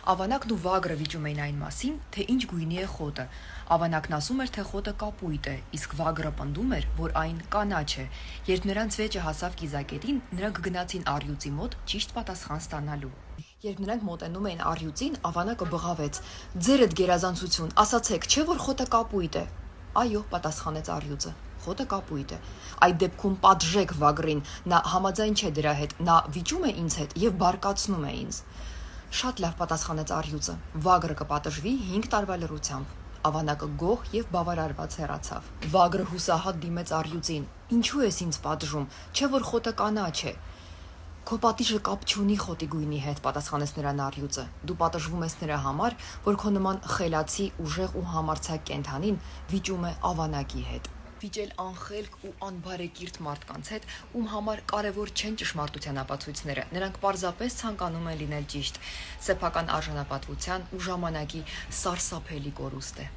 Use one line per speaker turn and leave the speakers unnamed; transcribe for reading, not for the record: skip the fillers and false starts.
Ավանակն ու վագրը վիճում էին այն մասին, թե ինչ գույնի է խոտը։ Ավանակն ասում էր, թե խոտը կապույտ է, իսկ վագրը պնդում էր, որ այն կանաչ է։ Երբ նրանց վեճը հասավ կիզակետին, նրանք գնացին առյուծի մոտ ճիշտ պատասխան ստանալու։ Երբ նրանք մոտենում էին առյուծին, Ավանակը բղավեց. «Ձերդ գերազանցություն, ասացեք, չէ՞ որ խոտը կապույտ է»։ «Այո», պատասխանեց առյուծը, խոտը կապույտ է։ «Այդ դեպքում պատժեք վագրին, նա համաձայն չէ դրա հետ, նա վիճում է ինձ հետ և բարկացնում է ինձ»։ «Շատ լավ», պատասխանեց առյուծը, վագրը կպատժվի 5 տարվա լռությամբ։ Ավանակը գոհ և բավարարված հեռացավ։ Վագրը հուսահատ դիմեց առյուծին. «Ինչու ես ինձ պատժում, չէ՞ որ խոտը կանաչ է»։ «Քո պատիժը կապ չունի խոտի գույնի հետ», պատասխանեց նրան առյուծը։ «Դու պատժվում ես նրա համար, որ քո նման խելացի, ուժեղ ու համարձակ կենդանին վիճում է ավանակի հետ»։ Վիճել անխելք ու անբարեկիրթ մարդկանց հետ, ում համար կարևոր չեն ճշմարտության ապացույցները, նրանք պարզապես ցանկանում են լինել ճիշտ, սեփական արժանապատվության ու ժամանակի սարսափելի կորուստ է։